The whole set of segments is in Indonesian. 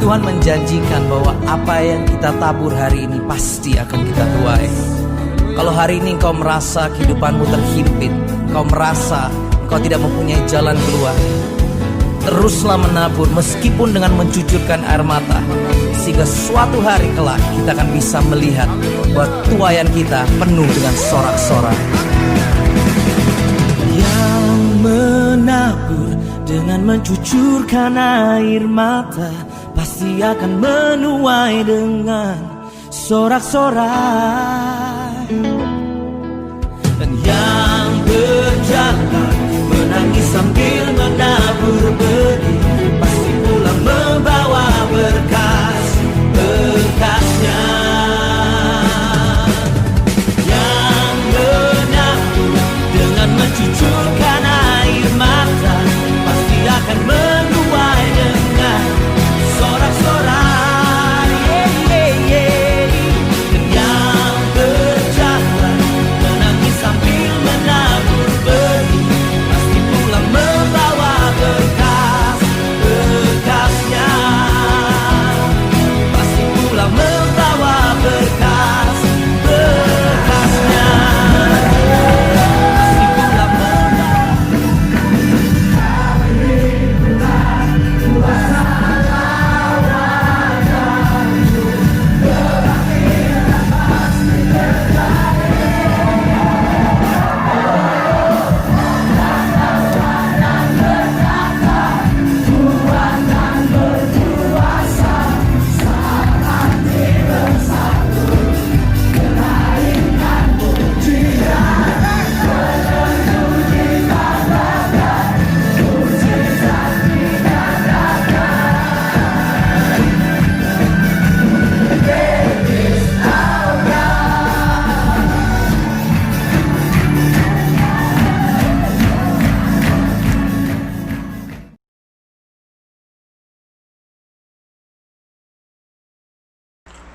Tuhan menjanjikan bahwa apa yang kita tabur hari ini pasti akan kita tuai. Kalau hari ini engkau merasa kehidupanmu terhimpit, engkau merasa engkau tidak mempunyai jalan keluar, teruslah menabur meskipun dengan mencucurkan air mata, sehingga suatu hari kelak kita akan bisa melihat bahwa tuaian kita penuh dengan sorak-sorai. Yang menabur dengan mencucurkan air mata pasti akan menuai dengan sorak-sorai. Dan yang berjalan menangis sambil menabur benih pasti pulang membawa berkas-berkasnya. Yang menabur dengan mencucurkan air mata pasti akan menuai dengan sorak-sorai. Dan yang berjalan menangis sambil menabur benih pasti pulang membawa berkas-berkasnya. Pasti pulang membawa berkas-berkasnya. Pasti pulang membawa.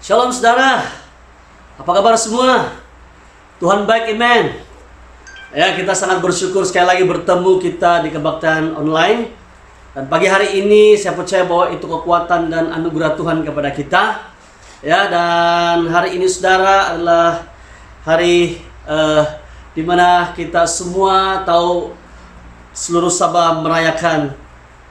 Shalom saudara, apa kabar semua? Tuhan baik, amen. Ya, kita sangat bersyukur sekali lagi bertemu kita di Kebaktian Online. Dan pagi hari ini saya percaya bahwa itu kekuatan dan anugerah Tuhan kepada kita. Ya, dan hari ini saudara adalah hari di mana kita semua tahu seluruh Sabah merayakan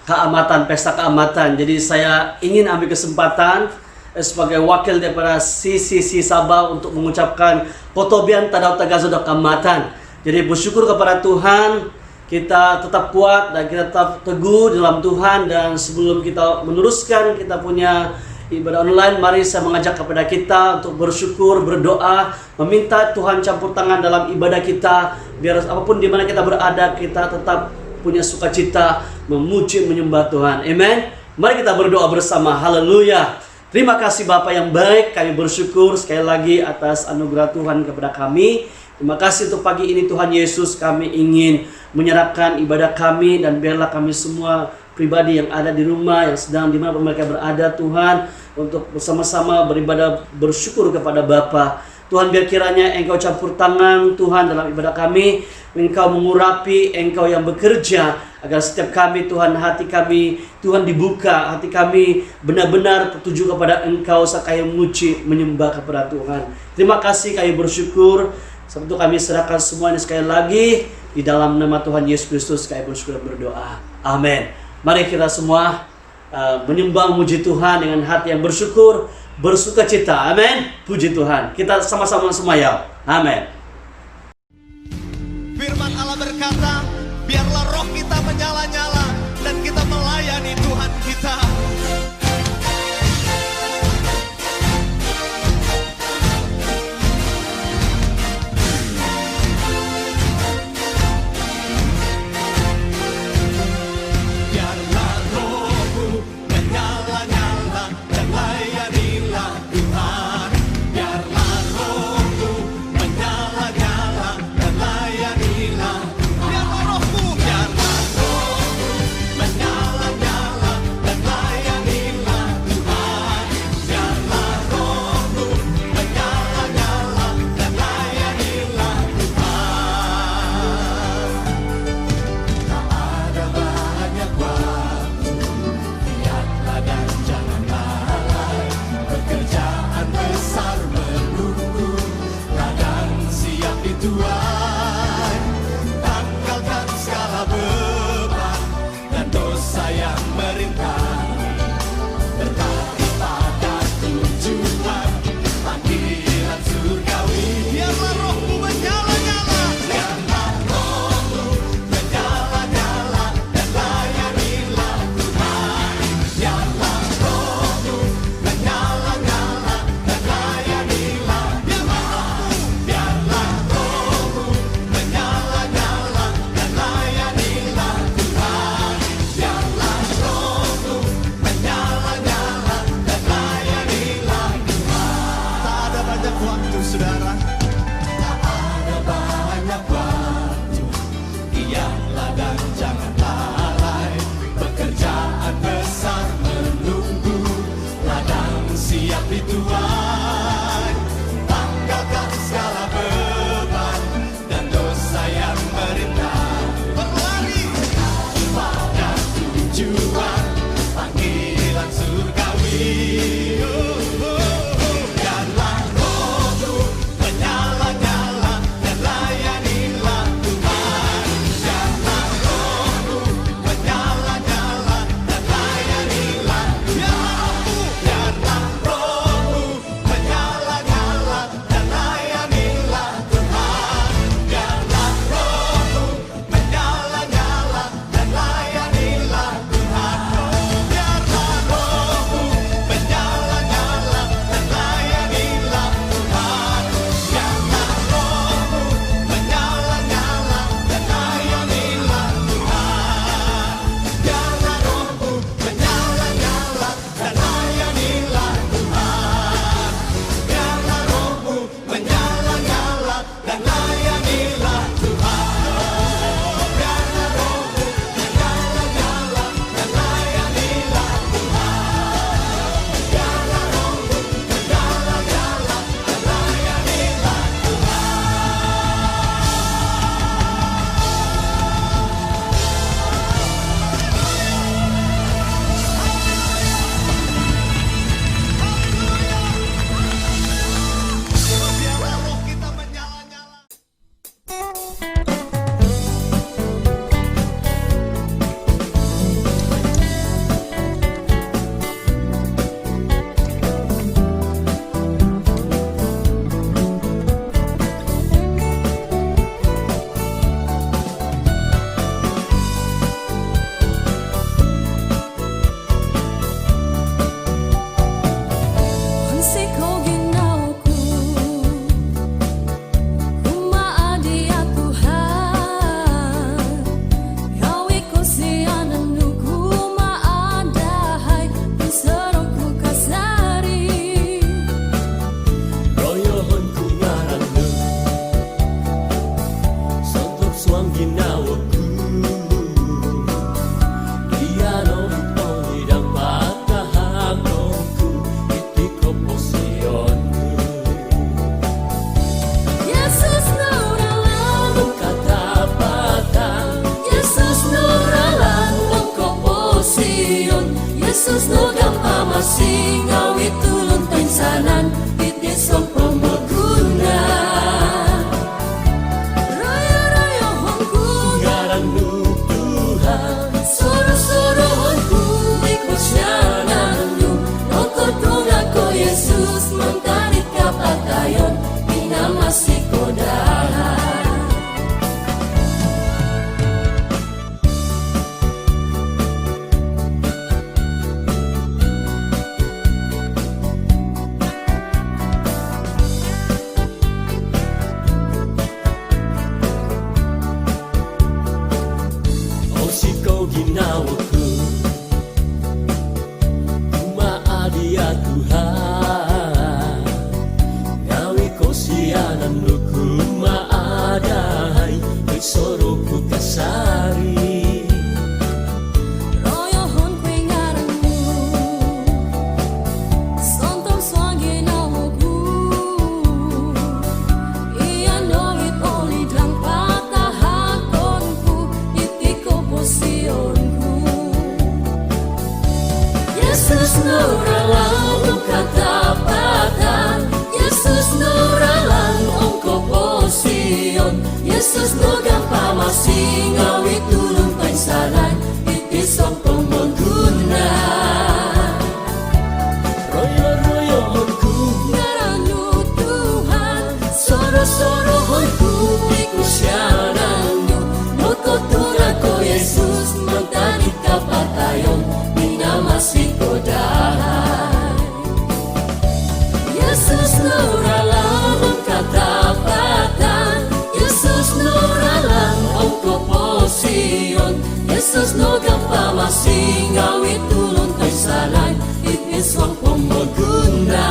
keamatan, pesta keamatan. Jadi saya ingin ambil kesempatan sebagai wakil daripada CCC Sabah untuk mengucapkan Potobian Tadau Tagazoda Keamatan. Jadi bersyukur kepada Tuhan, kita tetap kuat dan kita tetap teguh dalam Tuhan. Dan sebelum kita meneruskan kita punya ibadah online, mari saya mengajak kepada kita untuk bersyukur, berdoa, meminta Tuhan campur tangan dalam ibadah kita, biar apapun di mana kita berada, kita tetap punya sukacita memuji menyembah Tuhan. Amen. Mari kita berdoa bersama. Haleluya. Terima kasih Bapa yang baik, kami bersyukur sekali lagi atas anugerah Tuhan kepada kami. Terima kasih untuk pagi ini Tuhan Yesus, kami ingin menyerahkan ibadah kami dan biarlah kami semua pribadi yang ada di rumah, yang sedang di mana mereka berada Tuhan, untuk bersama-sama beribadah bersyukur kepada Bapa. Tuhan, biar kiranya Engkau campur tangan Tuhan dalam ibadah kami, Engkau mengurapi, Engkau yang bekerja, agar setiap kami Tuhan, hati kami Tuhan dibuka, hati kami benar-benar tertuju kepada Engkau, sekaya memuji menyembah kepada Tuhan. Terima kasih, kami bersyukur. Sebab itu kami serahkan semuanya sekali lagi di dalam nama Tuhan Yesus Kristus, kami bersyukur dan berdoa. Amin. Mari kita semua menyembah memuji Tuhan dengan hati yang bersyukur, bersukacita. Amin. Puji Tuhan. Kita sama-sama semayal. Amin. Firman Allah berkata, biarlah roh kita menyala-nyala dan kita melayani Tuhan kita. Biarlah rohmu menyala-nyala dan layanilah Tuhan. Biarlah rohmu menyala-nyala dan layanilah Tuhan. pamasing awit tulong pensanan itisong pemeguna raya-raya hongku Ngaranmu Tuhan, soro-soro hongku ikusyananmu nokor tungako Yesus mengtarik kapatayon mina masih kodahan. oh si kau ginawaku, Kumaadia Tuhan, ngawi kau sianan luku maadai, Soroku kasari. Royohon kue ngaranmu Sontom swangi nawoku Iyan noit oli dlang patah hakonku Itiko posionku Yesus nuralang katapatan Yesus nuralang ongko posion Yesus nogang pamasing awit tulong pensalan itisong pemeguna Royo-royo honku, Ngaranmu Tuhan soro-soro honku ikusyananmu Noko turako Yesus mentani kapatayon mina masih kodahan Yesus nuralang katapatan Yesus nuralang ongko posion Yesus nogang pamasing awit tulong pensalan itisong pemeguna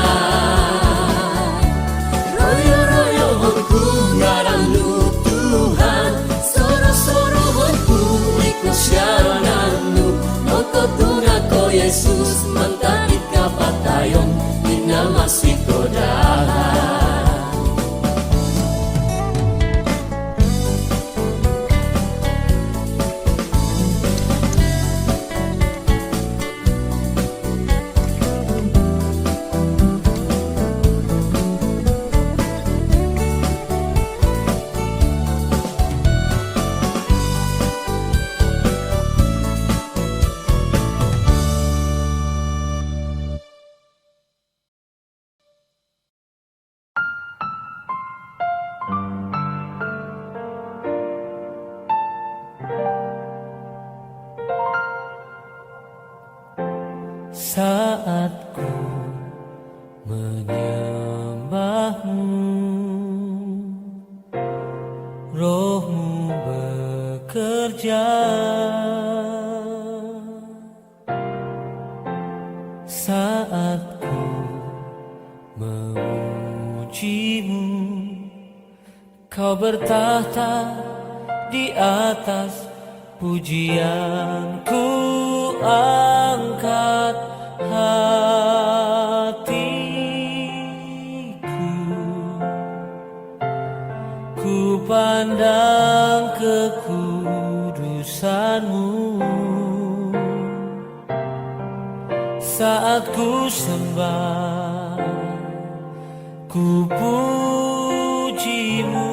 Royo-royo honku ngaranmu Tuhan soro-soro honku ikusyananmu Noko tungako Yesus mentari kapatayon mina masih kodahan saat ku menyembahmu, Rohmu bekerja. Saat ku memujimu, Kau bertahta di atas pujianku, angkat hatiku, ku pandang kekudusanmu. Saat ku sembah, ku pujimu,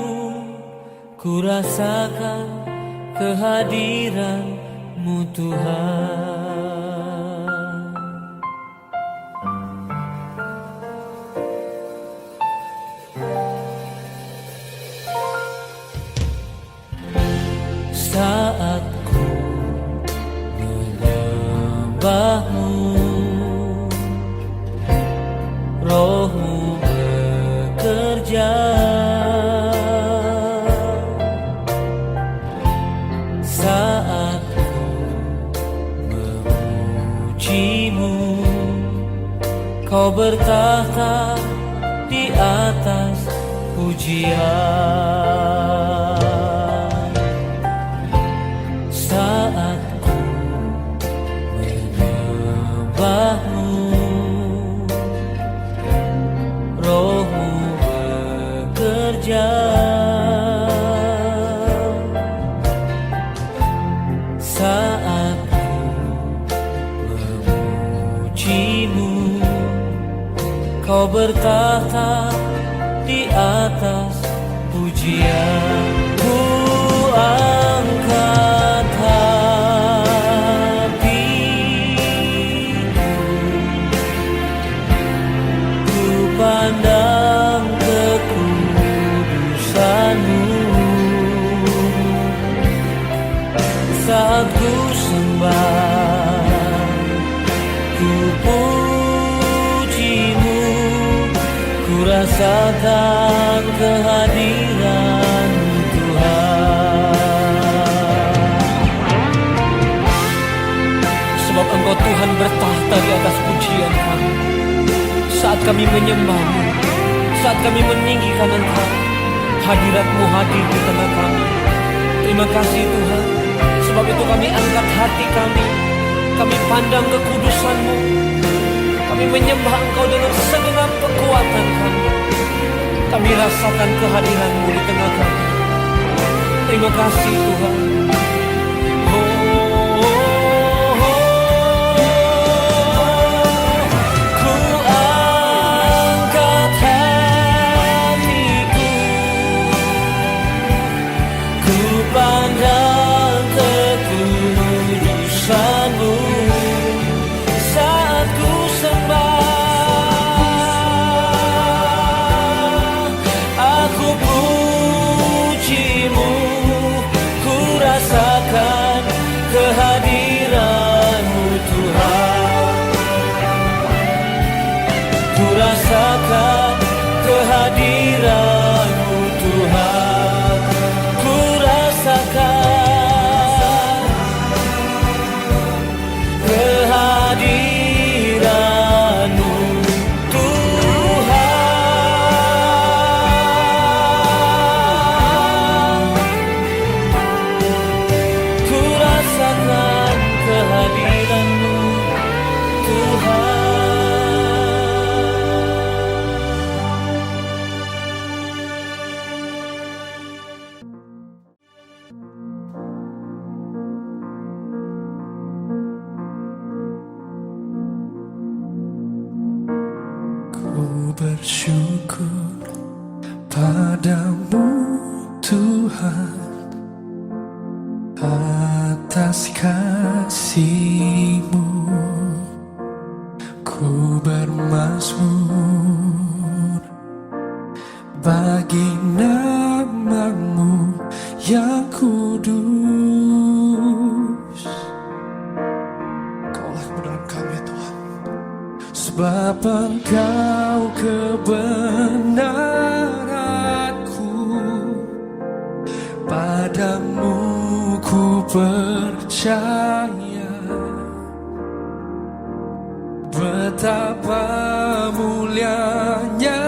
ku rasakan kehadiran-Mu Tuhan. Saat ku menyembah-Mu, Roh-Mu bekerja. Saat ku memuji-Mu, Kau bertahta di atas pujian. Saat ku menyembah-Mu, Roh-Mu bekerja. Saat ku memuji-Mu, bertahta di atas pujian. Ku angkat hatiku, ku pandang kekudusan-Mu. Saat ku sembah, ku puji-Mu, ku rasakan kehadiran Tuhan. Sebab Engkau Tuhan bertahta di atas pujian kami. Saat kami menyembah-Mu, saat kami meninggikan Engkau, hadirat-Mu hadir di tengah kami. Terima kasih Tuhan. Sebab itu kami angkat hati kami pandang kekudusan-Mu, kami menyembah Engkau dengan segenap kekuatan kami. Kami rasakan kehadiran-Mu di tengah kami. Terima kasih Tuhan. Ku angkat hatiku, ku pandang kekudusan-Mu. Saat ku sembah, aku puji-Mu, ku rasakan kehadiran-Mu Tuhan. Ku rasakan kehadiran-Mu Tuhan. Ku rasakan kehadiran-Mu Tuhan. Ku rasakan kehadiran-Mu Tuhan. Ku bersyukur padamu Tuhan atas kasih-Mu. Ku bermazmur bagi nama-Mu yang kudus. Kaulah kebenaran kami Tuhan. Sebab Engkau kebenaranku, padamu ku percaya. Betapa mulianya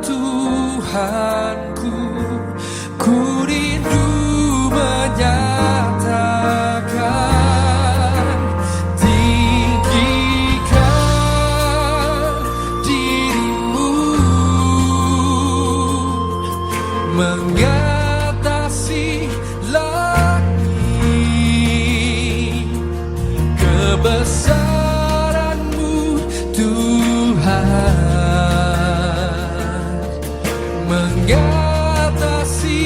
Tuhanku, ku rindu menyatakan tinggikan diri-Mu, mengatasi langit. Kebesaran-Mu Tuhan, mengatasi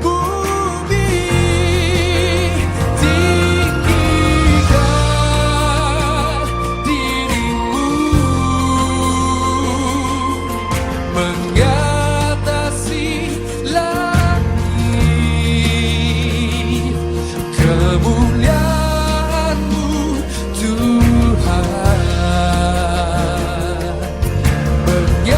bumi. Tinggikan diri-Mu, mengatasi langit. Kemuliaan-Mu Tuhan, menyatakan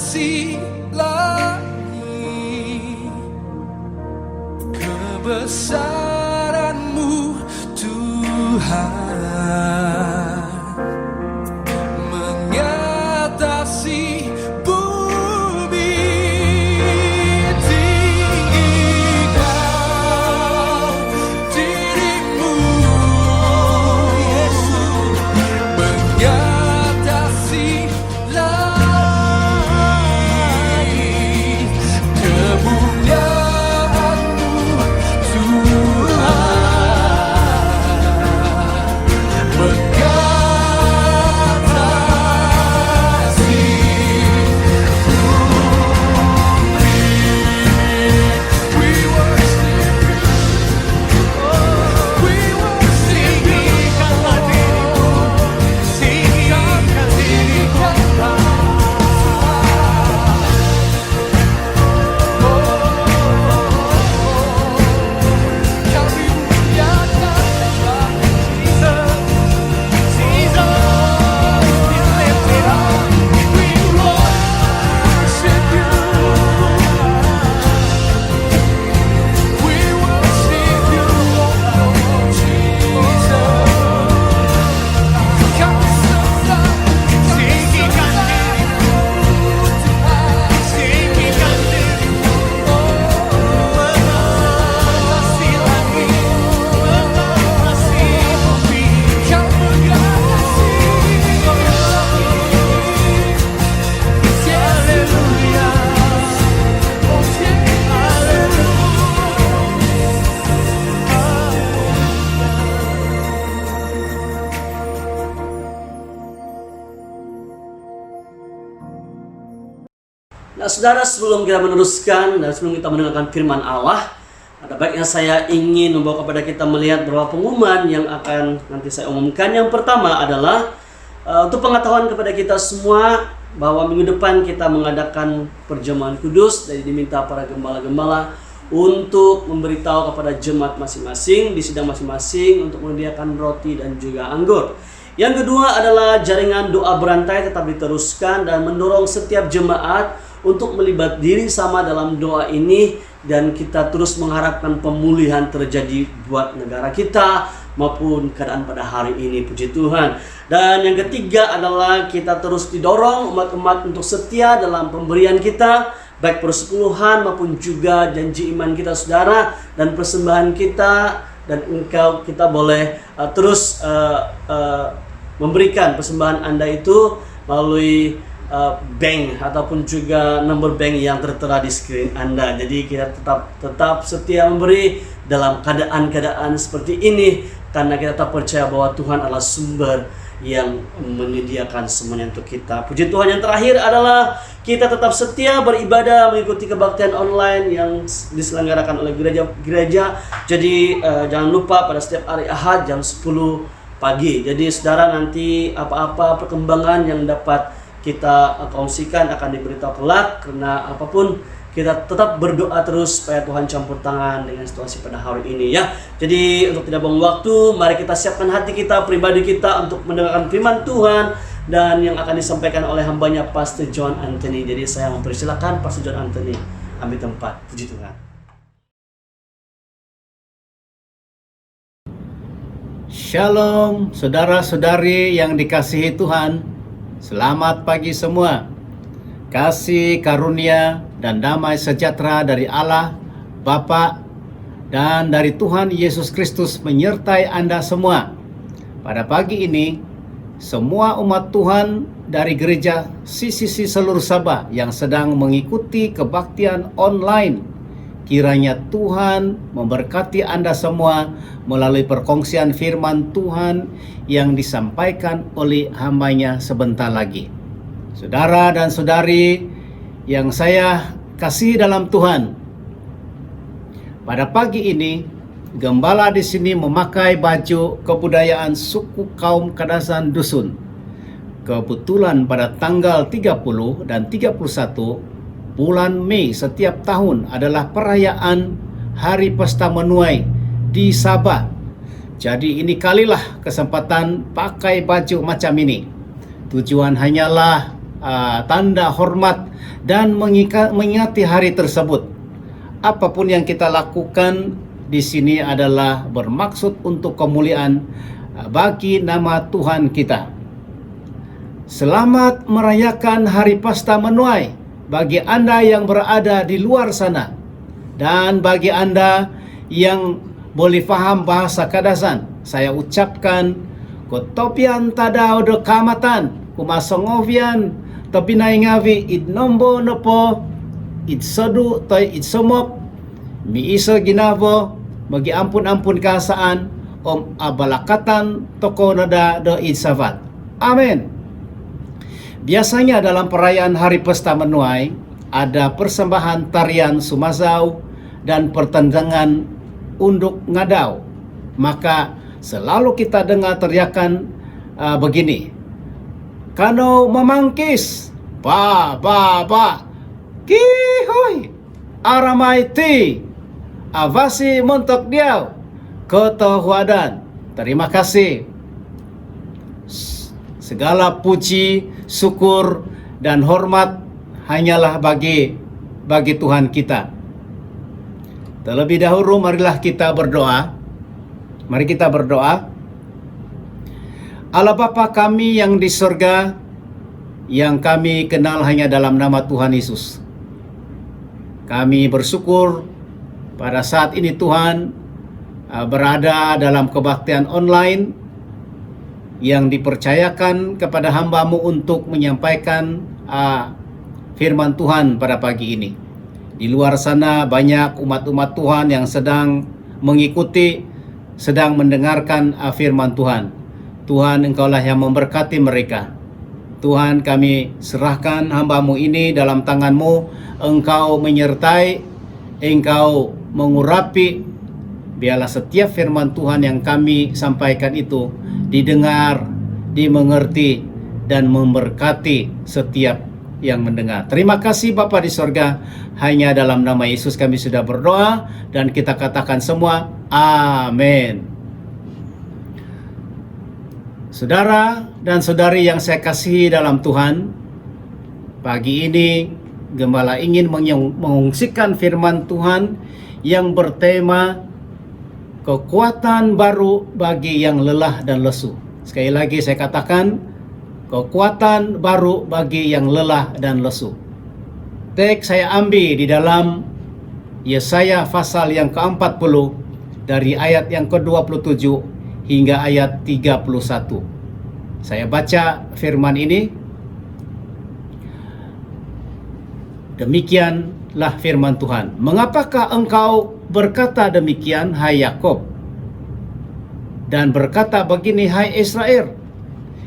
kasih lagi kebesaran-Mu Tuhan, mengatasi bumi. Tinggikan diri-Mu Yesus, mengatasi langit, kemuliaan-Mu Tuhan, mengatasi we worship you, we worship you, tinggikanlah diri-Mu, tinggikanlah kami muliakan Allah. Jesus, be lifted up. We worship you. We worship you, Lord Jesus. Kami sembah, tinggikan diri-Mu Tuhan, tinggikan diri-Mu, mengatasi langit, mengatasi bumi. Kau mengatasi haleluya, oh Nah, saudara, sebelum kita meneruskan dan sebelum kita mendengarkan firman Allah, ada baiknya saya ingin membawa kepada kita melihat beberapa pengumuman yang akan nanti saya umumkan. Yang pertama adalah untuk pengetahuan kepada kita semua bahwa minggu depan kita mengadakan perjamuan kudus. Jadi diminta para gembala-gembala untuk memberitahu kepada jemaat masing-masing di sidang masing-masing untuk menyediakan roti dan juga anggur. Yang kedua adalah jaringan doa berantai tetap diteruskan dan mendorong setiap jemaat untuk melibat diri sama dalam doa ini, dan kita terus mengharapkan pemulihan terjadi buat negara kita maupun keadaan pada hari ini, puji Tuhan. Dan yang ketiga adalah kita terus didorong umat-umat untuk setia dalam pemberian kita, baik persepuluhan maupun juga janji iman kita, saudara, dan persembahan kita. Dan kita boleh terus memberikan persembahan Anda itu melalui bank ataupun juga nomor bank yang tertera di screen Anda. Jadi kita tetap setia memberi dalam keadaan-keadaan seperti ini, karena kita tetap percaya bahwa Tuhan adalah sumber yang menyediakan semuanya untuk kita. Puji Tuhan. Yang terakhir adalah kita tetap setia beribadah mengikuti kebaktian online yang diselenggarakan oleh gereja. Jadi jangan lupa pada setiap hari Ahad jam 10 pagi. Jadi saudara, nanti apa-apa perkembangan yang dapat kita kongsikan akan diberitahu kelak. Karena apapun, kita tetap berdoa terus supaya Tuhan campur tangan dengan situasi pada hari ini, ya. Jadi untuk tidak buang waktu, mari kita siapkan hati kita, pribadi kita untuk mendengarkan firman Tuhan dan yang akan disampaikan oleh hambanya Pastor John Anthony. Jadi saya mempersilakan Pastor John Anthony ambil tempat. Puji Tuhan. Shalom, saudara-saudari yang dikasihi Tuhan. Selamat pagi semua. Kasih karunia dan damai sejahtera dari Allah Bapa dan dari Tuhan Yesus Kristus menyertai Anda semua. Pada pagi ini, semua umat Tuhan dari gereja CCC seluruh Sabah yang sedang mengikuti kebaktian online, kiranya Tuhan memberkati Anda semua melalui perkongsian firman Tuhan yang disampaikan oleh hambanya sebentar lagi. Saudara dan saudari yang saya kasih dalam Tuhan, pada pagi ini gembala di sini memakai baju kebudayaan suku kaum Kadasan Dusun. Kebetulan pada tanggal 30 dan 31 bulan Mei setiap tahun adalah perayaan Hari Pesta Menuai di Sabah. Jadi ini kalilah kesempatan pakai baju macam ini. Tujuan hanyalah tanda hormat dan mengingati hari tersebut. Apapun yang kita lakukan di sini adalah bermaksud untuk kemuliaan bagi nama Tuhan kita. Selamat merayakan Hari Pasta Menuai bagi Anda yang berada di luar sana, dan bagi Anda yang boleh faham bahasa Kadasan, saya ucapkan kotopian tadao de kamatan kumasongovian tapi naingavi id nombo nopo id sodu toy id somok mi iso ginavo magi ampun kasaan om abalakatan toko nada do id savat. Amin. Biasanya dalam perayaan Hari Pesta Menuai ada persembahan tarian sumazau dan pertendangan unduk ngadau. Maka selalu kita dengar teriakan begini, kano memangkis ba kihoy aramaiti avasi montok diau ketehuadan. Terima kasih. Segala puji, syukur dan hormat hanyalah bagi Tuhan kita. Terlebih dahulu marilah kita berdoa. Mari kita berdoa. Allah Bapa kami yang di surga, yang kami kenal hanya dalam nama Tuhan Yesus. Kami bersyukur pada saat ini Tuhan berada dalam kebaktian online yang dipercayakan kepada hamba-Mu untuk menyampaikan firman Tuhan pada pagi ini. Di luar sana banyak umat-umat Tuhan yang sedang mengikuti, sedang mendengarkan firman Tuhan. Tuhan, Engkaulah yang memberkati mereka. Tuhan, kami serahkan hamba-Mu ini dalam tangan-Mu. Engkau menyertai, Engkau mengurapi. Biarlah setiap firman Tuhan yang kami sampaikan itu didengar, dimengerti, dan memberkati setiap yang mendengar. Terima kasih Bapa di sorga. Hanya dalam nama Yesus kami sudah berdoa, dan kita katakan semua, amin. Saudara dan saudari yang saya kasihi dalam Tuhan, pagi ini Gembala ingin mengungsikan firman Tuhan yang bertema kekuatan baru bagi yang lelah dan lesu. Sekali lagi saya katakan, kekuatan baru bagi yang lelah dan lesu. Teks saya ambil di dalam Yesaya pasal yang ke-40 dari ayat yang ke-27 hingga ayat 31. Saya baca firman ini. Demikianlah firman Tuhan. Mengapakah engkau berkata demikian, hai Yakob? Dan berkata begini, hai Israel,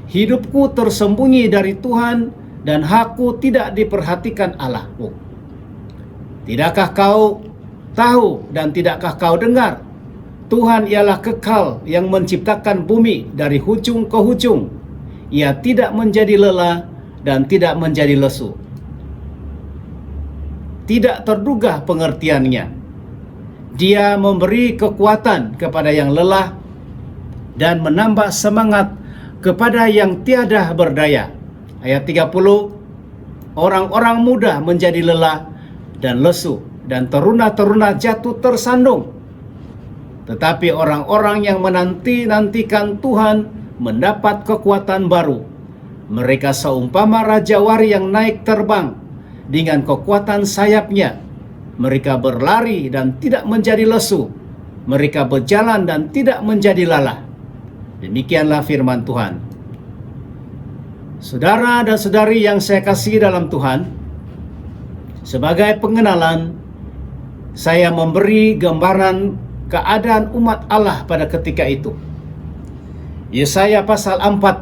hidupku tersembunyi dari Tuhan dan hakku tidak diperhatikan Allahku. Tidakkah kau tahu dan tidakkah kau dengar? Tuhan ialah kekal yang menciptakan bumi dari hujung ke hujung. Ia tidak menjadi lelah dan tidak menjadi lesu. Tidak terduga pengertiannya. Dia memberi kekuatan kepada yang lelah dan menambah semangat kepada yang tiada berdaya. Ayat 30, orang-orang muda menjadi lelah dan lesu, dan teruna-teruna jatuh tersandung. Tetapi orang-orang yang menanti-nantikan Tuhan mendapat kekuatan baru. Mereka seumpama rajawari yang naik terbang dengan kekuatan sayapnya. Mereka berlari dan tidak menjadi lesu. Mereka berjalan dan tidak menjadi lelah. Demikianlah firman Tuhan. Saudara dan saudari yang saya kasihi dalam Tuhan, sebagai pengenalan, saya memberi gambaran keadaan umat Allah pada ketika itu. Yesaya pasal 40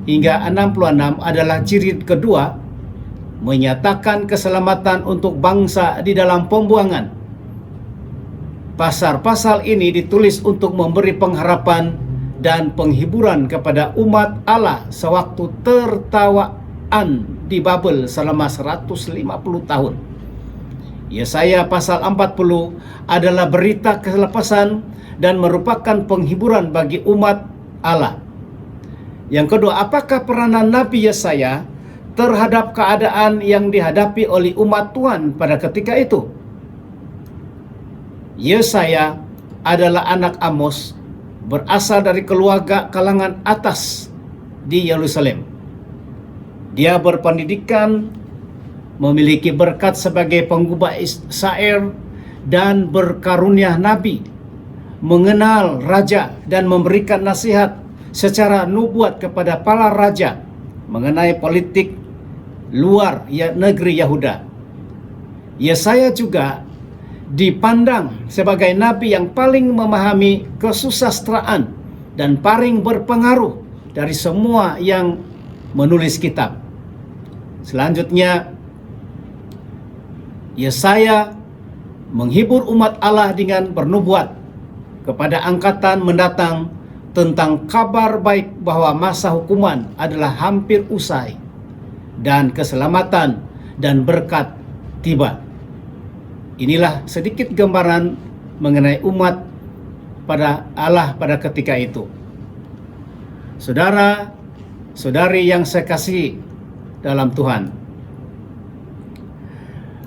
hingga 66 adalah ciri kedua, menyatakan keselamatan untuk bangsa di dalam pembuangan. Pasal-pasal ini ditulis untuk memberi pengharapan dan penghiburan kepada umat Allah sewaktu tertawaan di Babel selama 150 tahun. Yesaya pasal 40 adalah berita kelepasan dan merupakan penghiburan bagi umat Allah. Yang kedua, apakah peranan Nabi Yesaya terhadap keadaan yang dihadapi oleh umat Tuhan pada ketika itu. Yesaya adalah anak Amos, berasal dari keluarga kalangan atas di Yerusalem. Dia berpendidikan, memiliki berkat sebagai penggubah syair dan berkarunia nabi, mengenal raja dan memberikan nasihat secara nubuat kepada para raja mengenai politik luar negeri Yahuda. Yesaya juga dipandang sebagai nabi yang paling memahami kesusastraan dan paling berpengaruh dari semua yang menulis kitab. Selanjutnya, Yesaya menghibur umat Allah dengan bernubuat kepada angkatan mendatang tentang kabar baik bahwa masa hukuman adalah hampir usai dan keselamatan dan berkat tiba. Inilah sedikit gambaran mengenai umat pada Allah pada ketika itu. Saudara, saudari yang saya kasihi dalam Tuhan,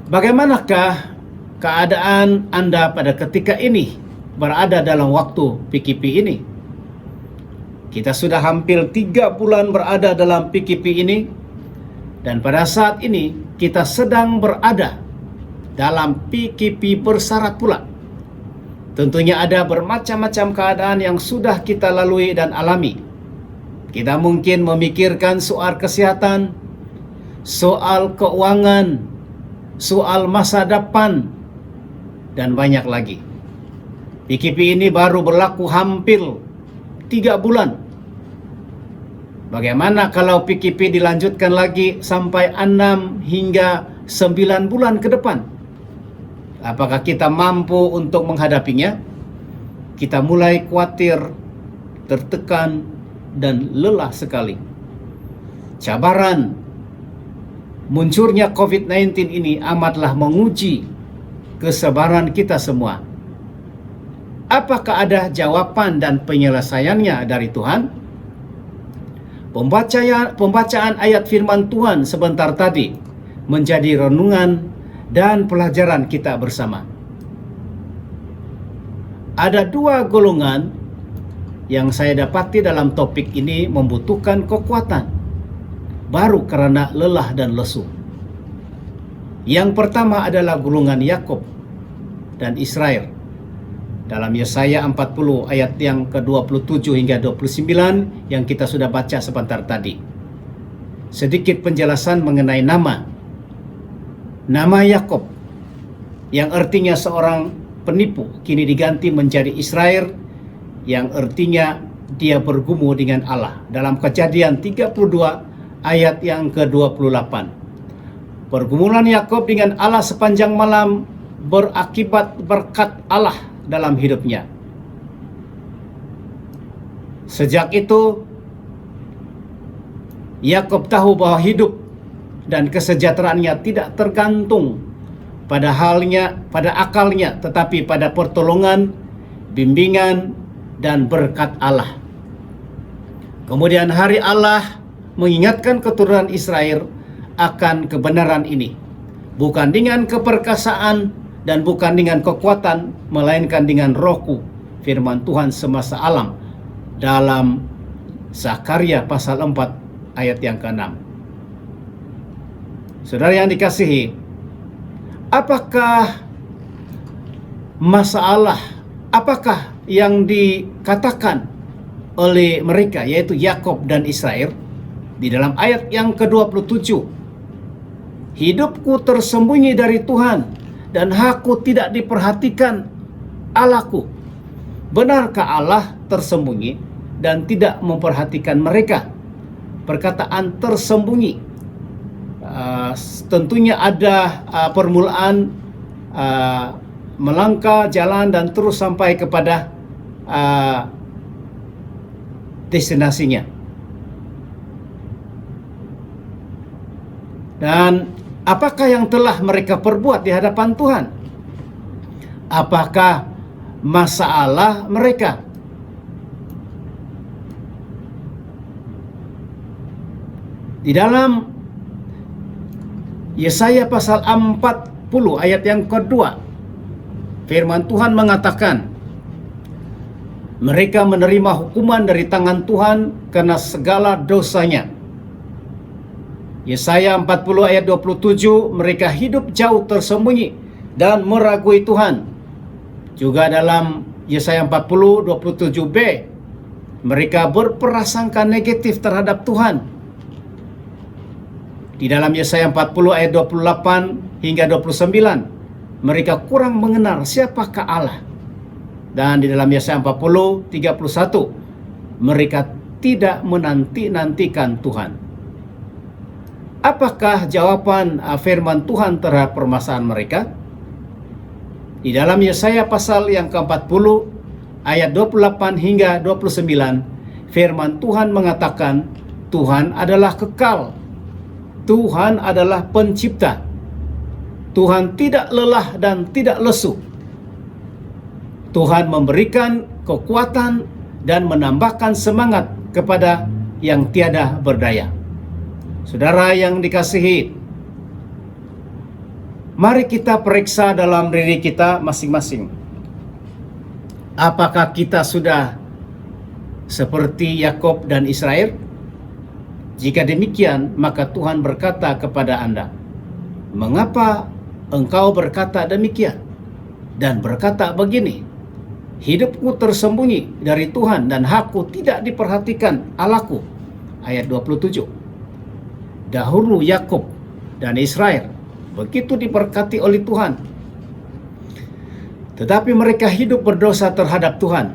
bagaimanakah keadaan Anda pada ketika ini berada dalam waktu PKP ini? Kita sudah hampir 3 bulan berada dalam PKP ini, dan pada saat ini kita sedang berada dalam PKP bersyarat pula. Tentunya ada bermacam-macam keadaan yang sudah kita lalui dan alami. Kita mungkin memikirkan soal kesehatan, soal keuangan, soal masa depan, dan banyak lagi. PKP ini baru berlaku hampir 3 bulan. Bagaimana kalau PKP dilanjutkan lagi sampai 6 hingga 9 bulan ke depan? Apakah kita mampu untuk menghadapinya? Kita mulai khawatir, tertekan, dan lelah sekali. Cabaran munculnya COVID-19 ini amatlah menguji kesabaran kita semua. Apakah ada jawaban dan penyelesaiannya dari Tuhan? Pembacaan ayat firman Tuhan sebentar tadi menjadi renungan dan pelajaran kita bersama. Ada 2 golongan yang saya dapati dalam topik ini membutuhkan kekuatan baru karena lelah dan lesu. Yang pertama adalah golongan Yakub dan Israel. Dalam Yesaya 40 ayat yang ke-27 hingga 29 yang kita sudah baca sebentar tadi. Sedikit penjelasan mengenai nama. Nama Yakub yang artinya seorang penipu kini diganti menjadi Israel yang artinya dia bergumul dengan Allah. Dalam Kejadian 32 ayat yang ke-28. Pergumulan Yakub dengan Allah sepanjang malam berakibat berkat Allah dalam hidupnya. Sejak itu Yakub tahu bahwa hidup dan kesejahteraannya tidak tergantung pada akalnya, tetapi pada pertolongan, bimbingan, dan berkat Allah. Kemudian hari Allah mengingatkan keturunan Israel akan kebenaran ini, bukan dengan keperkasaan dan bukan dengan kekuatan, melainkan dengan Rohku, firman Tuhan semasa alam, dalam Zakaria pasal 4 ayat yang ke-6. Saudara yang dikasihi, apakah apakah yang dikatakan oleh mereka, yaitu Yakub dan Israel, di dalam ayat yang ke-27? Hidupku tersembunyi dari Tuhan, dan aku tidak diperhatikan Allahku. Benarkah Allah tersembunyi dan tidak memperhatikan mereka? Perkataan tersembunyi tentunya ada permulaan melangkah jalan dan terus sampai kepada destinasinya. Dan apakah yang telah mereka perbuat di hadapan Tuhan? Apakah masalah mereka? Di dalam Yesaya pasal 40 ayat yang kedua, firman Tuhan mengatakan, mereka menerima hukuman dari tangan Tuhan karena segala dosanya. Yesaya 40 ayat 27, mereka hidup jauh tersembunyi dan meragui Tuhan. Juga dalam Yesaya 40 27b, mereka berprasangka negatif terhadap Tuhan. Di dalam Yesaya 40 ayat 28 hingga 29, mereka kurang mengenal siapakah Allah. Dan di dalam Yesaya 40 31, mereka tidak menanti-nantikan Tuhan. Apakah jawaban firman Tuhan terhadap permasalahan mereka? Di dalam Yesaya pasal yang ke-40 ayat 28 hingga 29, firman Tuhan mengatakan, Tuhan adalah kekal. Tuhan adalah pencipta. Tuhan tidak lelah dan tidak lesu. Tuhan memberikan kekuatan dan menambahkan semangat kepada yang tiada berdaya. Saudara yang dikasihi, mari kita periksa dalam diri kita masing-masing. Apakah kita sudah seperti Yakub dan Israel? Jika demikian, maka Tuhan berkata kepada Anda, mengapa engkau berkata demikian? Dan berkata begini, hidupku tersembunyi dari Tuhan dan hakku tidak diperhatikan Allahku. Ayat 27. Dahulu Yakub dan Israel begitu diberkati oleh Tuhan, tetapi mereka hidup berdosa terhadap Tuhan.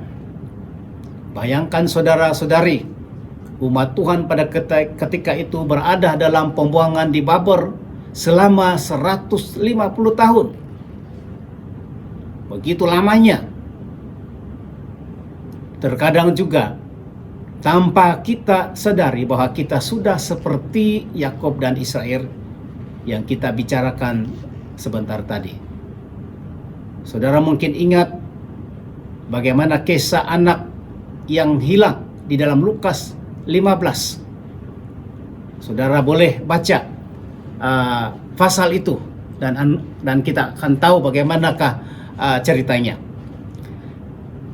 Bayangkan saudara-saudari, umat Tuhan pada ketika itu berada dalam pembuangan di Babel selama 150 tahun. Begitu lamanya. Terkadang juga tanpa kita sadari bahwa kita sudah seperti Yakub dan Israel yang kita bicarakan sebentar tadi. Saudara mungkin ingat bagaimana kisah anak yang hilang di dalam Lukas 15. Saudara boleh baca pasal itu dan kita akan tahu bagaimanakah ceritanya.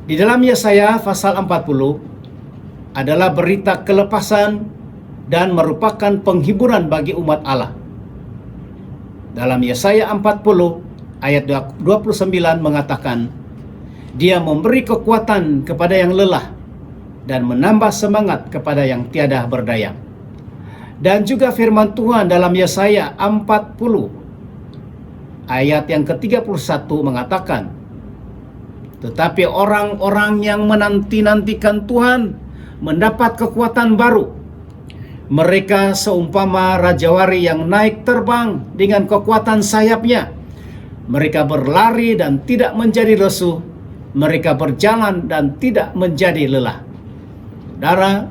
Di dalam Yesaya pasal 40 adalah berita kelepasan dan merupakan penghiburan bagi umat Allah. Dalam Yesaya 40 ayat 29 mengatakan, Dia memberi kekuatan kepada yang lelah dan menambah semangat kepada yang tiada berdaya. Dan juga firman Tuhan dalam Yesaya 40 ayat yang ke-31 mengatakan, tetapi orang-orang yang menanti-nantikan Tuhan mendapat kekuatan baru. Mereka seumpama rajawari yang naik terbang dengan kekuatan sayapnya. Mereka berlari dan tidak menjadi lesu. Mereka berjalan dan tidak menjadi lelah. Saudara,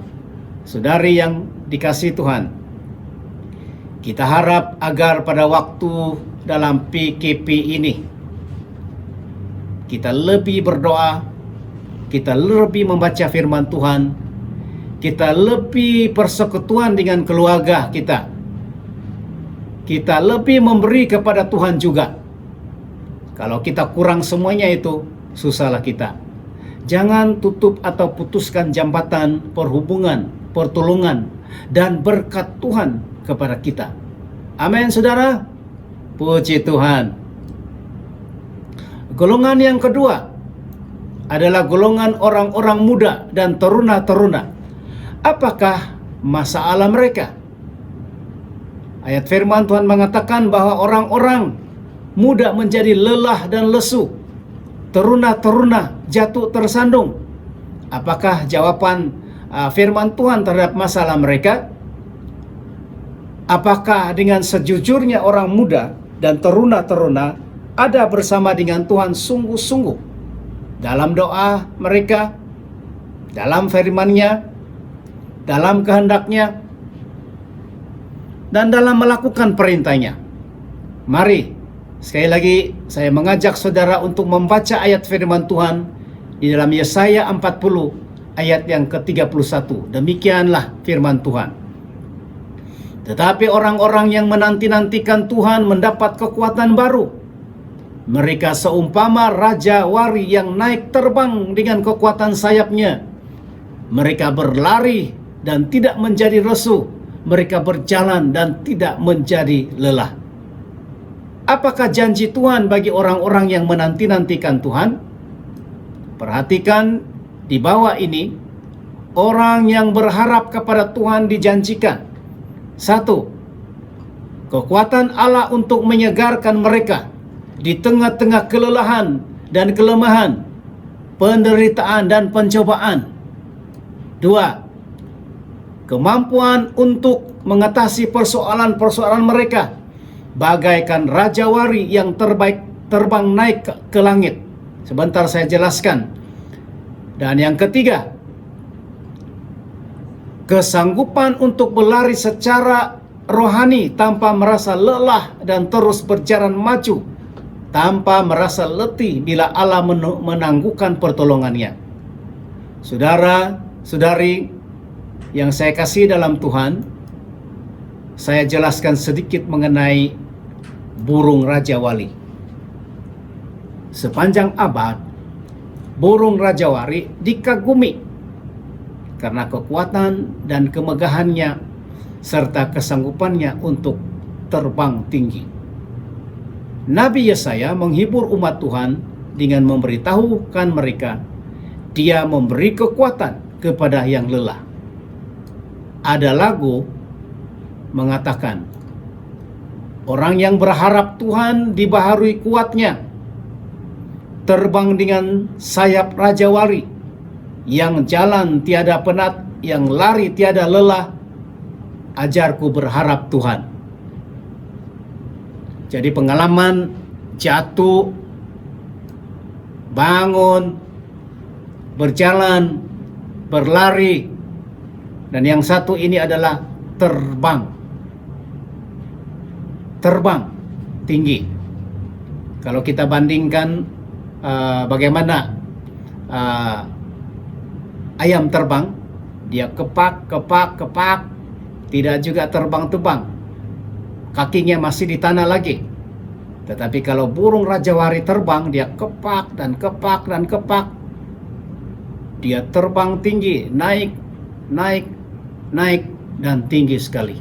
saudari yang dikasihi Tuhan, kita harap agar pada waktu dalam PKP ini kita lebih berdoa, kita lebih membaca firman Tuhan, kita lebih persekutuan dengan keluarga kita, kita lebih memberi kepada Tuhan juga. Kalau kita kurang semuanya itu, susahlah kita. Jangan tutup atau putuskan jambatan perhubungan, pertolongan, dan berkat Tuhan kepada kita. Amin, saudara. Puji Tuhan. Golongan yang kedua adalah golongan orang-orang muda dan teruna-teruna. Apakah masalah mereka? Ayat firman Tuhan mengatakan bahwa orang-orang muda menjadi lelah dan lesu, teruna-teruna jatuh tersandung. Apakah jawaban firman Tuhan terhadap masalah mereka? Apakah dengan sejujurnya orang muda dan teruna-teruna ada bersama dengan Tuhan sungguh-sungguh dalam doa mereka, dalam firman-Nya, dalam kehendak-Nya, dan dalam melakukan perintah-Nya? Mari, sekali lagi saya mengajak saudara untuk membaca ayat firman Tuhan di dalam Yesaya 40 ayat yang ke-31. Demikianlah firman Tuhan. Tetapi orang-orang yang menanti-nantikan Tuhan mendapat kekuatan baru. Mereka seumpama raja wari yang naik terbang dengan kekuatan sayapnya. Mereka berlari dan tidak menjadi lesu. Mereka berjalan dan tidak menjadi lelah. Apakah janji Tuhan bagi orang-orang yang menanti-nantikan Tuhan? Perhatikan di bawah ini, orang yang berharap kepada Tuhan dijanjikan. 1. Kekuatan Allah untuk menyegarkan mereka di tengah-tengah kelelahan dan kelemahan, penderitaan dan pencobaan. 2. Kemampuan untuk mengatasi persoalan-persoalan mereka bagaikan raja wari yang terbang naik ke langit. Sebentar saya jelaskan. Dan yang ketiga, kesanggupan untuk berlari secara rohani tanpa merasa lelah dan terus berjalan maju tanpa merasa letih bila Allah menangguhkan pertolongannya. Saudara-saudari yang saya kasih dalam Tuhan, saya jelaskan sedikit mengenai burung Raja Wali. Sepanjang abad, burung Raja Wali dikagumi karena kekuatan dan kemegahannya serta kesanggupannya untuk terbang tinggi. Nabi Yesaya menghibur umat Tuhan dengan memberitahukan mereka, Dia memberi kekuatan kepada yang lelah. Ada lagu mengatakan, orang yang berharap Tuhan dibaharui kuatnya, terbang dengan sayap Raja Wali, yang jalan tiada penat, yang lari tiada lelah, ajarku berharap Tuhan. Jadi pengalaman jatuh, bangun, berjalan, berlari, dan yang satu ini adalah terbang. Terbang tinggi. Kalau kita bandingkan bagaimana ayam terbang, dia kepak, tidak juga terbang-terbang. Kakinya masih di tanah lagi. Tetapi kalau burung Raja Wali terbang, dia kepak dan kepak. Dia terbang tinggi, naik dan tinggi sekali.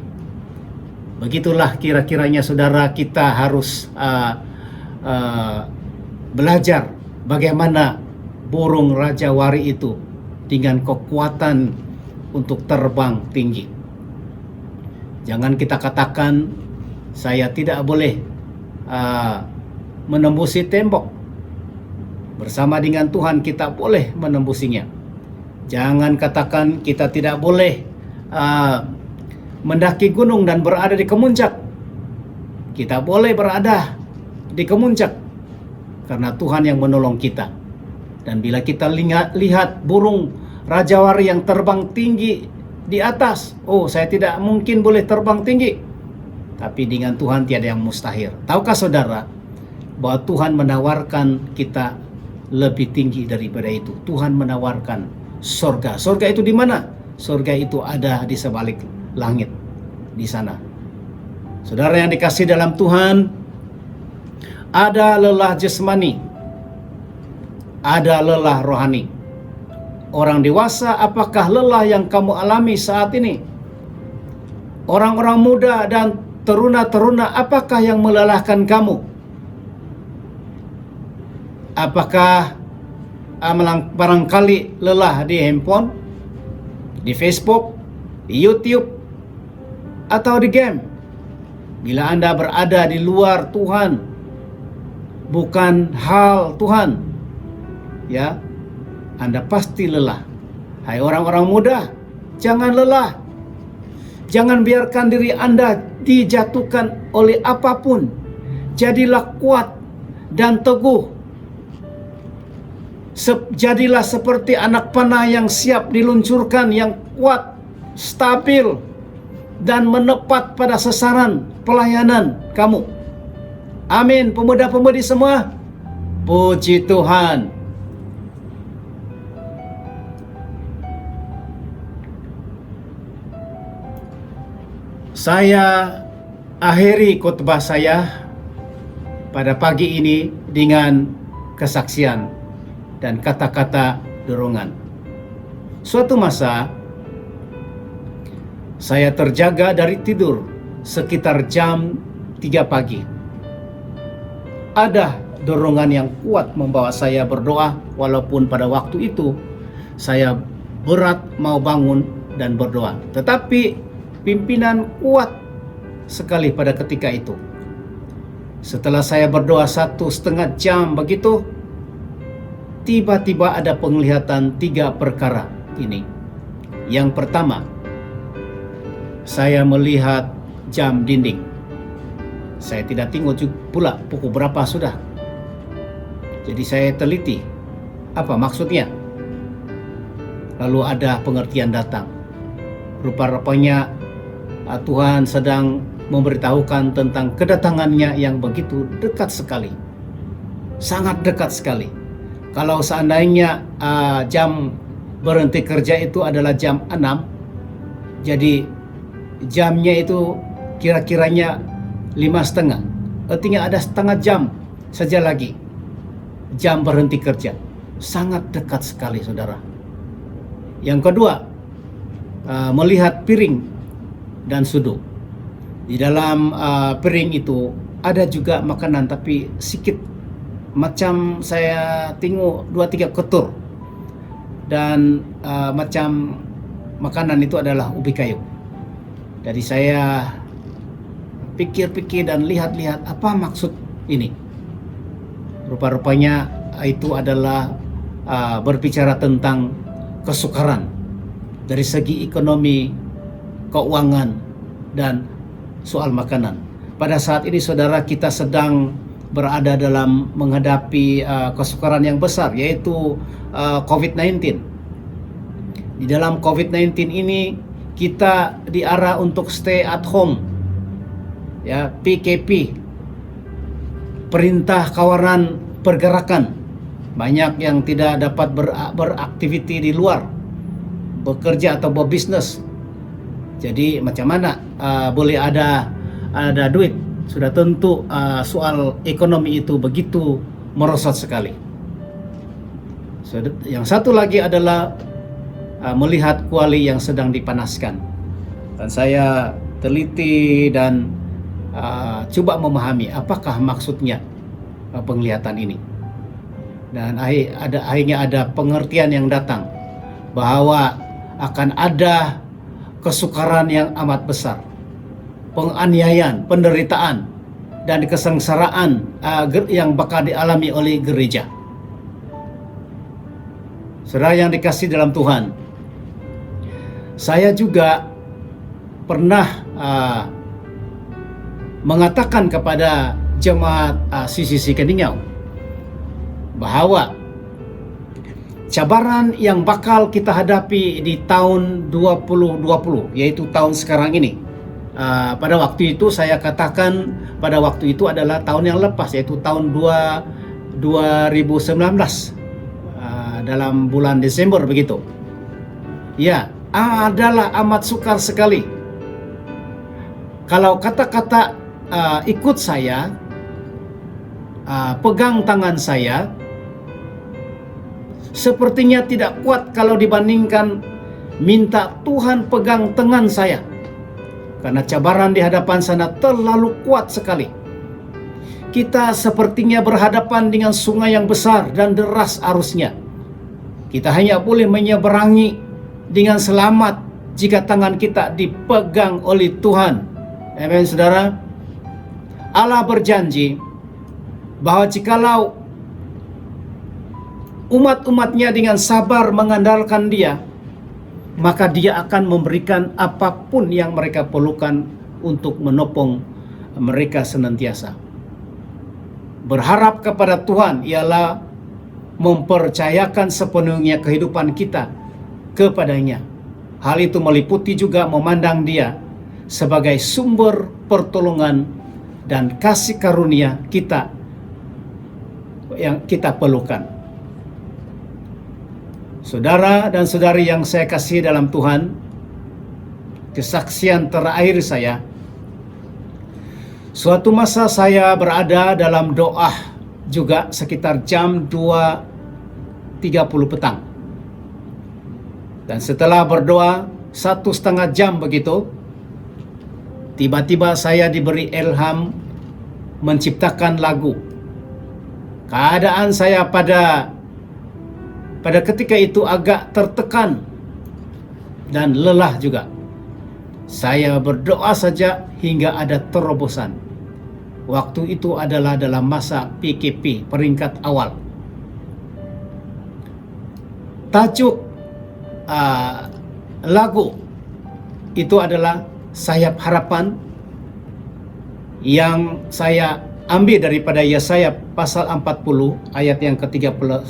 Begitulah kira-kiranya saudara, kita harus belajar bagaimana burung Raja Wali itu dengan kekuatan untuk terbang tinggi. Jangan kita katakan, saya tidak boleh menembusi tembok. Bersama dengan Tuhan kita boleh menembusinya. Jangan katakan kita tidak boleh mendaki gunung dan berada di kemuncak. Kita boleh berada di kemuncak karena Tuhan yang menolong kita. Dan bila kita lihat burung Raja Wali yang terbang tinggi di atas, oh, saya tidak mungkin boleh terbang tinggi. Tapi dengan Tuhan tiada yang mustahil. Tahukah saudara bahwa Tuhan menawarkan kita lebih tinggi daripada itu? Tuhan menawarkan surga. Surga itu di mana? Surga itu ada di sebalik langit, di sana. Saudara yang dikasih dalam Tuhan, ada lelah jasmani, ada lelah rohani. Orang dewasa, apakah lelah yang kamu alami saat ini? Orang-orang muda dan teruna-teruna, apakah yang melelahkan kamu? Apakah barangkali lelah di handphone, di Facebook, di YouTube, atau di game? Bila Anda berada di luar Tuhan, bukan hal Tuhan, ya, Anda pasti lelah. Hai orang-orang muda, jangan lelah. Jangan biarkan diri Anda dijatuhkan oleh apapun. Jadilah kuat dan teguh. Jadilah seperti anak panah yang siap diluncurkan, yang kuat, stabil, dan menepat pada sasaran pelayanan kamu. Amin, pemuda-pemudi semua. Puji Tuhan. Saya akhiri khotbah saya pada pagi ini dengan kesaksian dan kata-kata dorongan. Suatu masa saya terjaga dari tidur sekitar jam 3 pagi. Ada dorongan yang kuat membawa saya berdoa, walaupun pada waktu itu saya berat mau bangun dan berdoa. Tetapi pimpinan kuat sekali pada ketika itu. Setelah saya berdoa 1,5 jam begitu, tiba-tiba ada penglihatan 3 perkara ini. Yang pertama, saya melihat jam dinding. Saya tidak tengok pula pukul berapa sudah. Jadi saya teliti, apa maksudnya? Lalu ada pengertian datang. Rupa-rupanya Tuhan sedang memberitahukan tentang kedatangannya yang begitu dekat sekali. Sangat dekat sekali. Kalau seandainya jam berhenti kerja itu adalah jam 6, jadi jamnya itu kira-kiranya 5,5. Artinya ada setengah jam saja lagi jam berhenti kerja. Sangat dekat sekali, saudara. Yang kedua, melihat piring dan sudu. Di dalam piring itu ada juga makanan, tapi sedikit. Macam saya tengok 2-3 ketur. Dan macam makanan itu adalah ubi kayu. Jadi saya pikir-pikir dan lihat-lihat apa maksud ini. Rupa-rupanya itu adalah berbicara tentang kesukaran dari segi ekonomi, keuangan, dan soal makanan. Pada saat ini saudara, kita sedang berada dalam menghadapi kesukaran yang besar, yaitu COVID-19. Di dalam COVID-19 ini kita diarah untuk stay at home, ya, PKP, perintah kawaran pergerakan. Banyak yang tidak dapat beraktiviti di luar, bekerja atau berbisnis. Jadi macam mana boleh ada duit? Sudah tentu soal ekonomi itu begitu merosot sekali. Yang satu lagi adalah melihat kuali yang sedang dipanaskan. Dan saya teliti dan coba memahami apakah maksudnya penglihatan ini. Dan akhirnya ada pengertian yang datang bahwa akan ada kesukaran yang amat besar, penganiayaan, penderitaan, dan kesengsaraan yang bakal dialami oleh gereja. Saudara yang dikasihi dalam Tuhan, saya juga pernah mengatakan kepada jemaat CCC Keningau bahwa cabaran yang bakal kita hadapi di tahun 2020, yaitu tahun sekarang ini. Pada waktu itu saya katakan, pada waktu itu adalah tahun yang lepas, yaitu tahun 2019, dalam bulan Desember begitu. Ya, adalah amat sukar sekali. Kalau kata-kata ikut saya, pegang tangan saya, sepertinya tidak kuat kalau dibandingkan minta Tuhan pegang tangan saya. Karena cabaran di hadapan sana terlalu kuat sekali. Kita sepertinya berhadapan dengan sungai yang besar dan deras arusnya. Kita hanya boleh menyeberangi dengan selamat jika tangan kita dipegang oleh Tuhan. Amin, saudara. Allah berjanji bahwa jikalau umat-umatnya dengan sabar mengandalkan Dia, maka Dia akan memberikan apapun yang mereka perlukan untuk menopang mereka senantiasa. Berharap kepada Tuhan ialah mempercayakan sepenuhnya kehidupan kita kepadanya. Hal itu meliputi juga memandang Dia sebagai sumber pertolongan dan kasih karunia kita yang kita perlukan. Saudara dan saudari yang saya kasihi dalam Tuhan, kesaksian terakhir saya Suatu masa saya berada dalam doa juga sekitar jam 2.30 petang. Dan setelah berdoa 1,5 jam begitu, tiba-tiba saya diberi ilham menciptakan lagu. Keadaan saya pada ketika itu agak tertekan dan lelah juga. Saya berdoa saja hingga ada terobosan. Waktu itu adalah dalam masa PKP, peringkat awal. Tajuk lagu itu adalah Sayap Harapan, yang saya ambil daripada Yesaya pasal 40 ayat yang ke-31,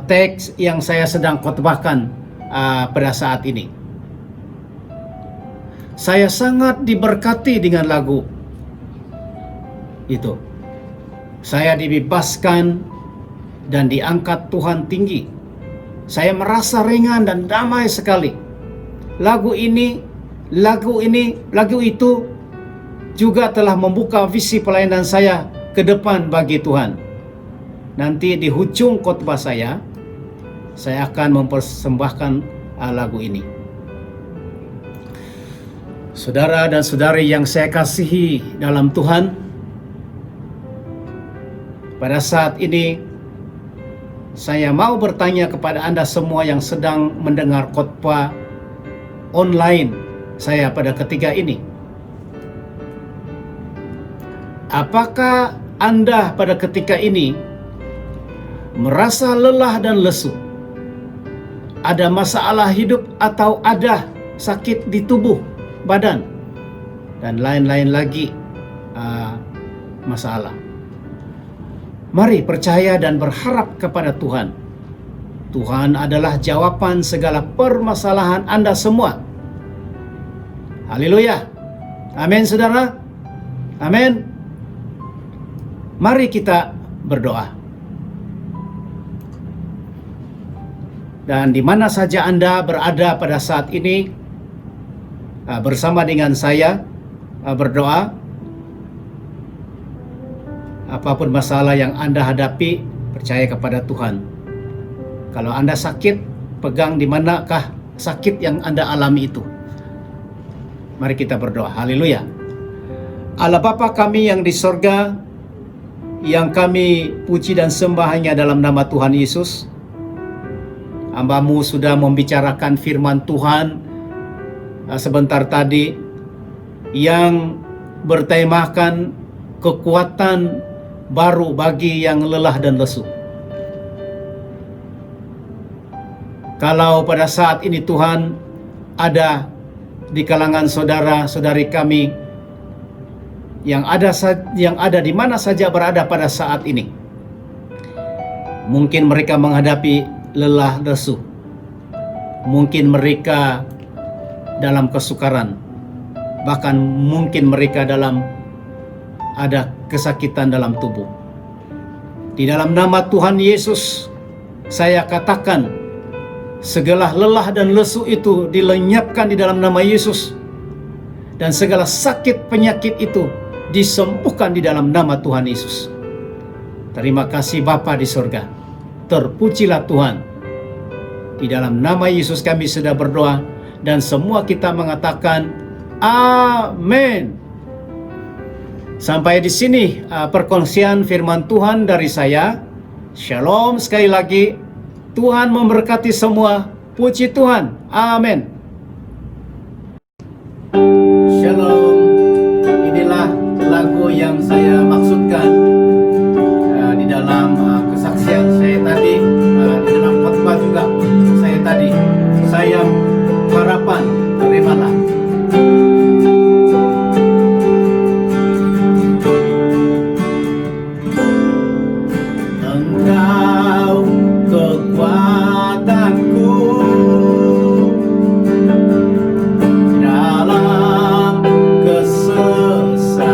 teks yang saya sedang khotbahkan pada saat ini. Saya sangat diberkati dengan lagu itu. Saya dibebaskan dan diangkat Tuhan tinggi. Saya merasa ringan dan damai sekali. Lagu itu juga telah membuka visi pelayanan saya ke depan bagi Tuhan. Nanti di hujung khotbah saya akan mempersembahkan lagu ini. Saudara dan saudari yang saya kasihi dalam Tuhan, pada saat ini saya mau bertanya kepada Anda semua yang sedang mendengar khotbah online saya pada ketika ini. Apakah Anda pada ketika ini merasa lelah dan lesu? Ada masalah hidup atau ada sakit di tubuh, badan, dan lain-lain lagi masalah? Mari percaya dan berharap kepada Tuhan. Tuhan adalah jawaban segala permasalahan Anda semua. Haleluya. Amin, saudara. Amin. Mari kita berdoa. Dan di mana saja Anda berada pada saat ini, bersama dengan saya berdoa. Apapun masalah yang Anda hadapi, percaya kepada Tuhan. Kalau Anda sakit, pegang di manakah sakit yang Anda alami itu. Mari kita berdoa. Haleluya. Allah Bapa kami yang di sorga, yang kami puji dan sembah hanya dalam nama Tuhan Yesus. Hamba-Mu sudah membicarakan firman Tuhan sebentar tadi, yang bertemakan kekuatan baru bagi yang lelah dan lesu. Kalau pada saat ini Tuhan ada di kalangan saudara-saudari kami yang ada di mana saja berada pada saat ini, mungkin mereka menghadapi lelah lesu, mungkin mereka dalam kesukaran, bahkan mungkin mereka ada kesakitan dalam tubuh. Di dalam nama Tuhan Yesus, saya katakan segala lelah dan lesu itu dilenyapkan di dalam nama Yesus, dan segala sakit penyakit itu disembuhkan di dalam nama Tuhan Yesus. Terima kasih Bapa di surga. Terpujilah Tuhan. Di dalam nama Yesus kami sudah berdoa, dan semua kita mengatakan amin. Sampai di sini perkongsian firman Tuhan dari saya. Shalom sekali lagi. Tuhan memberkati semua. Puji Tuhan. Amin. Shalom. Inilah lagu yang saya maksudkan di dalam kesaksian saya tadi, di dalam khotbah juga saya tadi. Sayap harapan, terimalah. Engkau kekuatanku dalam kesesakan.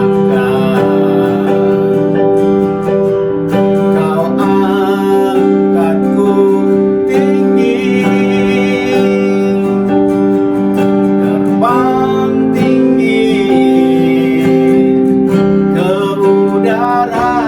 darah